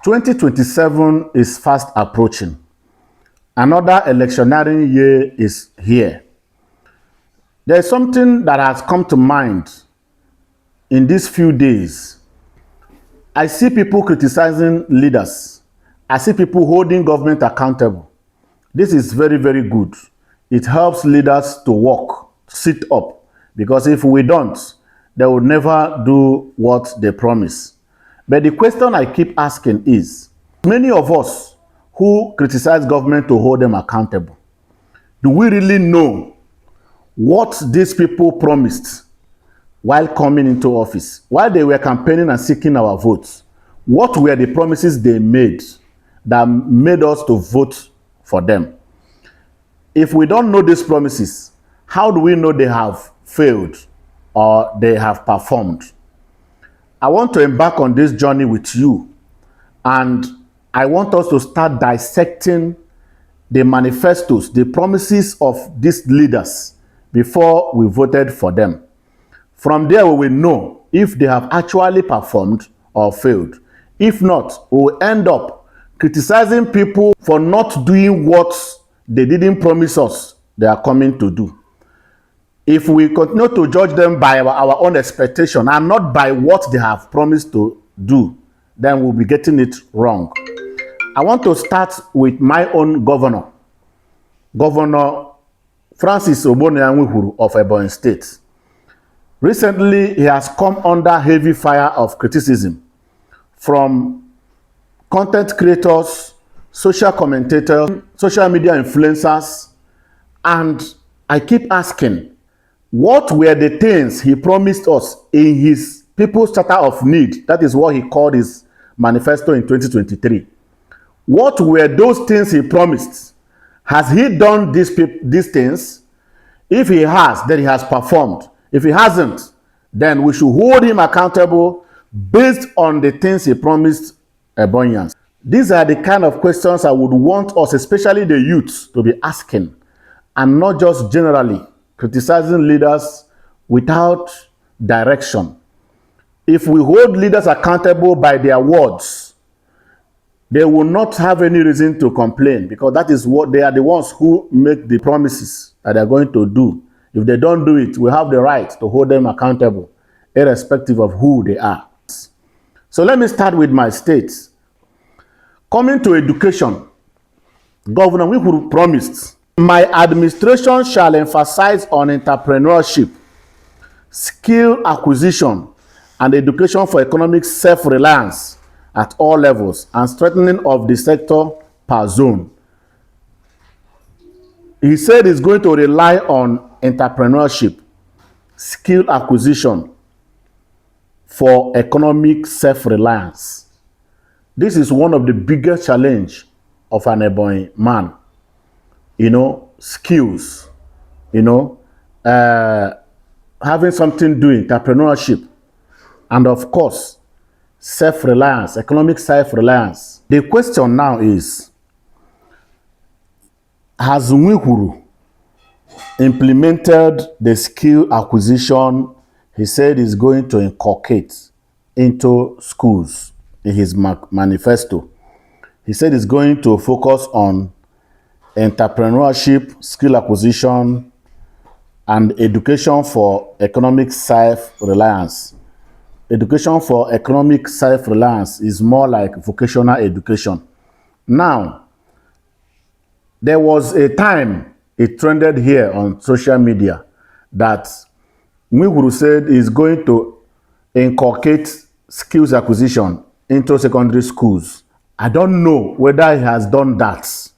2027 is fast approaching. Another electioneering year is here. There is something that has come to mind in these few days. I see people criticizing leaders. I see people holding government accountable. This is very, very good. It helps leaders to walk, sit up, because if we don't, they will never do what they promise. But the question I keep asking is, many of us who criticize government to hold them accountable, do we really know what these people promised while coming into office, while they were campaigning and seeking our votes? What were the promises they made that made us to vote for them? If we don't know these promises, how do we know they have failed or they have performed? I want to embark on this journey with you, and I want us to start dissecting the manifestos, the promises of these leaders before we voted for them. From there, we will know if they have actually performed or failed. If not, we will end up criticizing people for not doing what they didn't promise us they are coming to do. If we continue to judge them by our own expectation and not by what they have promised to do, then we'll be getting it wrong. I want to start with my own governor, Governor Francis Ogbonna Nwifuru of Ebonyi State. Recently, he has come under heavy fire of criticism from content creators, social commentators, social media influencers, and I keep asking, what were the things he promised us in his People's Charter of Need? That is what he called his manifesto in 2023. What were those things he promised? Has he done these things? If he has, then he has performed. If he hasn't, then we should hold him accountable based on the things he promised Ebonyans. These are the kind of questions I would want us, especially the youth, to be asking, and not just generally criticizing leaders without direction. If we hold leaders accountable by their words, they will not have any reason to complain, because that is what they are, the ones who make the promises that they are going to do. If they don't do it, we have the right to hold them accountable, irrespective of who they are. So let me start with my state. Coming to education, Governor Nwifuru promised, "My administration shall emphasize on entrepreneurship, skill acquisition, and education for economic self-reliance at all levels, and strengthening of the sector per zone." He said he's going to rely on entrepreneurship, skill acquisition for economic self-reliance. This is one of the biggest challenges of an Ebonyi man. Skills, having something doing, entrepreneurship, and of course, self-reliance, economic self-reliance. The question now is, has Nwifuru implemented the skill acquisition he said is going to inculcate into schools in his manifesto? He said he's going to focus on entrepreneurship, skill acquisition, and education for economic self-reliance. Education for economic self-reliance is more like vocational education. Now, there was a time it trended here on social media that Nwifuru said is going to inculcate skills acquisition into secondary schools. I don't know whether he has done that.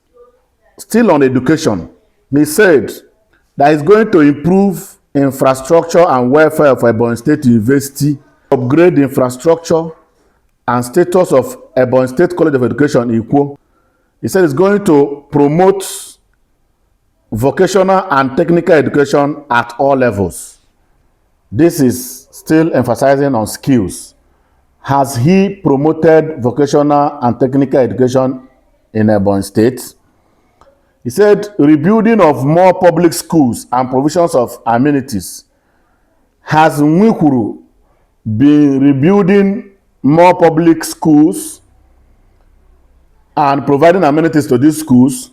Still on education, he said that he's going to improve infrastructure and welfare of Ebonyi State University, upgrade infrastructure and status of Ebonyi State College of Education, Ikwo. He said he's going to promote vocational and technical education at all levels. This is still emphasizing on skills. Has he promoted vocational and technical education in Ebonyi State? He said rebuilding of more public schools and provisions of amenities. Has Nwifuru been rebuilding more public schools and providing amenities to these schools,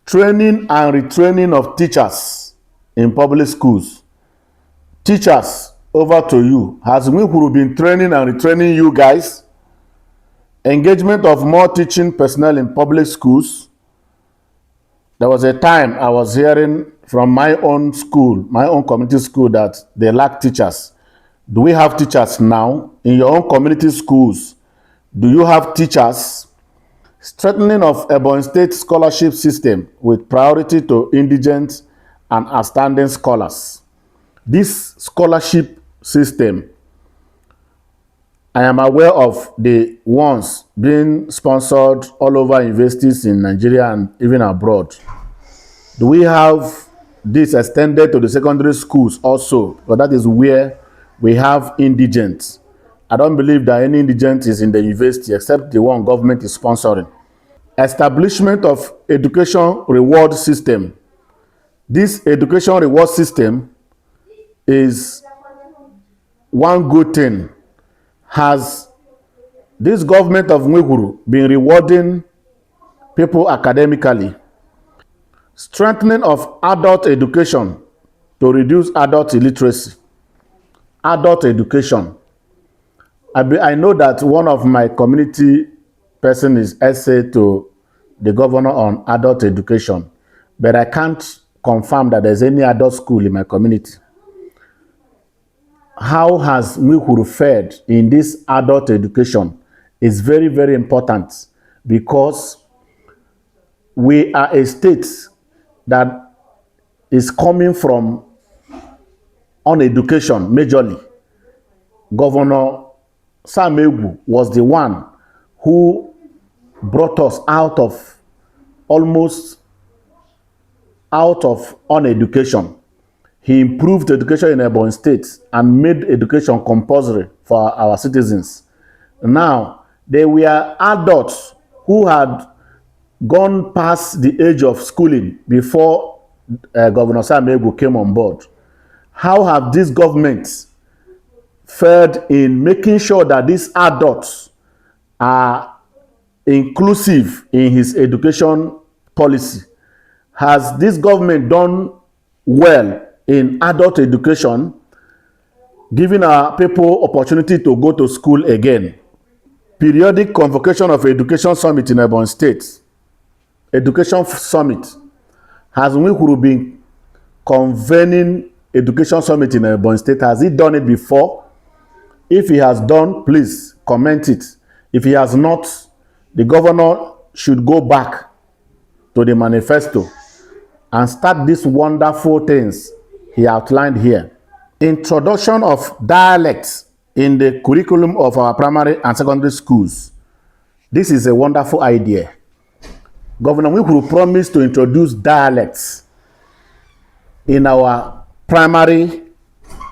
training and retraining of teachers in public schools. Teachers, over to you. Has Nwifuru been training and retraining you guys? Engagement of more teaching personnel in public schools. There was a time I was hearing from my own school, my own community school, that they lack teachers. Do we have teachers now? In your own community schools, do you have teachers? Strengthening of Ebonyi State scholarship system with priority to indigent and outstanding scholars. This scholarship system, I am aware of the ones being sponsored all over universities in Nigeria and even abroad. Do we have this extended to the secondary schools also? But that is where we have indigents. I don't believe that any indigent is in the university except the one government is sponsoring. Establishment of education reward system. This education reward system is one good thing. Has this government of Nwifuru been rewarding people academically? Strengthening of adult education to reduce adult illiteracy. Adult education. I know that one of my community person is essay to the governor on adult education, but I can't confirm that there's any adult school in my community. How has Nwifuru fared in this adult education is very, very important, because we are a state that is coming from on education majorly. Governor Sam was the one who brought us out of on education. He improved education in Ebonyi State and made education compulsory for our citizens. Now, they were adults who had gone past the age of schooling before Governor Sam came on board. How have these governments fared in making sure that these adults are inclusive in his education policy? Has this government done well in adult education, giving our people opportunity to go to school again? Periodic convocation of education summit in Ebonyi State. Education summit. Has Nwifuru been convening education summit in Ebonyi State? Has he done it before? If he has done, please comment it. If he has not, the governor should go back to the manifesto and start these wonderful things he outlined here. Introduction of dialects in the curriculum of our primary and secondary schools. This is a wonderful idea. Governor Nwifuru promised to introduce dialects in our primary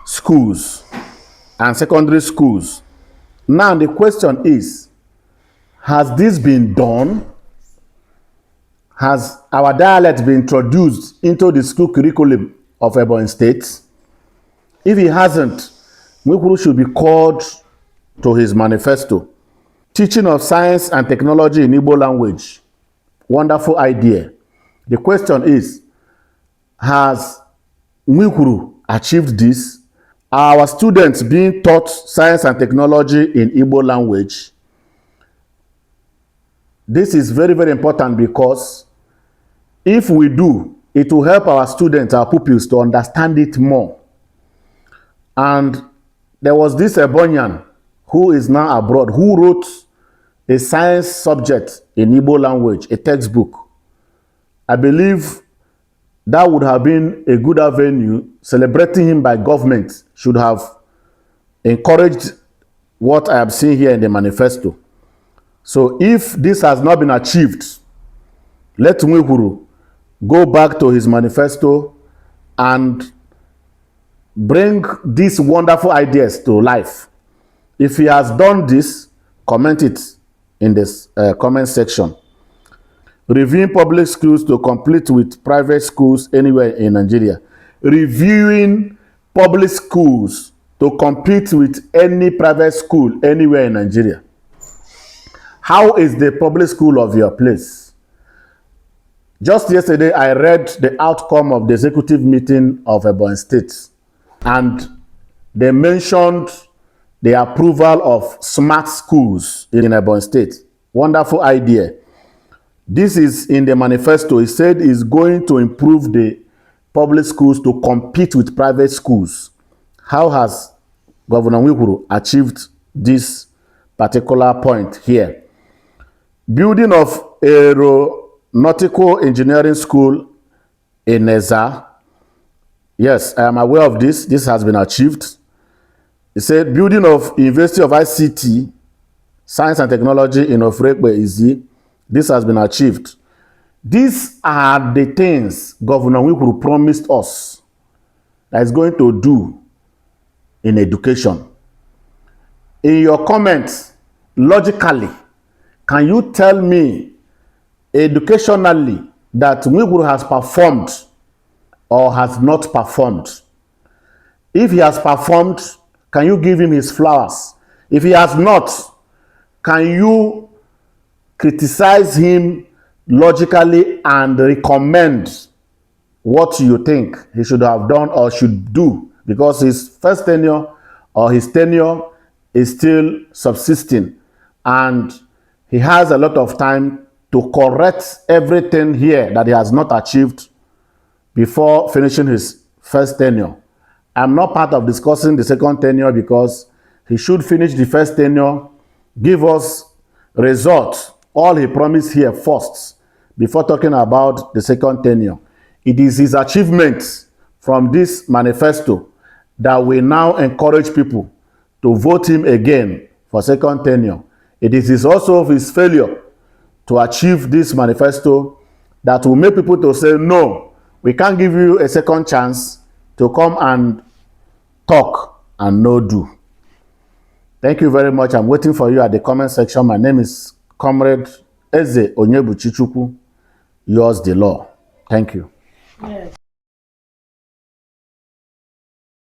schools and secondary schools. Now the question is, has this been done? Has our dialect been introduced into the school curriculum of Ebonyi State? If he hasn't, Nwifuru should be called to his manifesto. Teaching of science and technology in Igbo language. Wonderful idea. The question is, has Nwifuru achieved this? Are our students being taught science and technology in Igbo language? This is very, very important, because if we do, it will help our students, our pupils, to understand it more. And there was this Ebonyan who is now abroad, who wrote a science subject in Igbo language, a textbook. I believe that would have been a good avenue. Celebrating him by government should have encouraged what I have seen here in the manifesto. So if this has not been achieved, let Nwifuru go back to his manifesto and bring these wonderful ideas to life. If he has done this, comment it in this comment section. Reviewing public schools to compete with private schools anywhere in Nigeria. Reviewing public schools to compete with any private school anywhere in Nigeria. How is the public school of your place? Just yesterday, I read the outcome of the executive meeting of Ebonyi State, and they mentioned the approval of smart schools in Ebonyi State. Wonderful idea. This is in the manifesto. It said it's going to improve the public schools to compete with private schools. How has Governor Nwifuru achieved this particular point here? Building of aeronautical engineering school in Neza. Yes, I am aware of this. This has been achieved. It said building of University of ICT, Science and Technology in Ofrekwe Izi. This has been achieved. These are the things Governor Nwifuru promised us that is going to do in education. In your comments, logically, can you tell me educationally that Nwifuru has performed or has not performed? If he has performed, can you give him his flowers? If he has not, can you criticize him logically and recommend what you think he should have done or should do? Because his first tenure or his tenure is still subsisting, and he has a lot of time to correct everything here that he has not achieved before finishing his first tenure. I'm not part of discussing the second tenure because he should finish the first tenure, give us results, all he promised here first, before talking about the second tenure. It is his achievements from this manifesto that will now encourage people to vote him again for second tenure. It is also his failure to achieve this manifesto that will make people to say, no, we can't give you a second chance to come and talk and no do. Thank you very much. I'm waiting for you at the comment section. My name is Comrade Eze Onyebuchichukwu, yours Delaw. Thank you. Yes.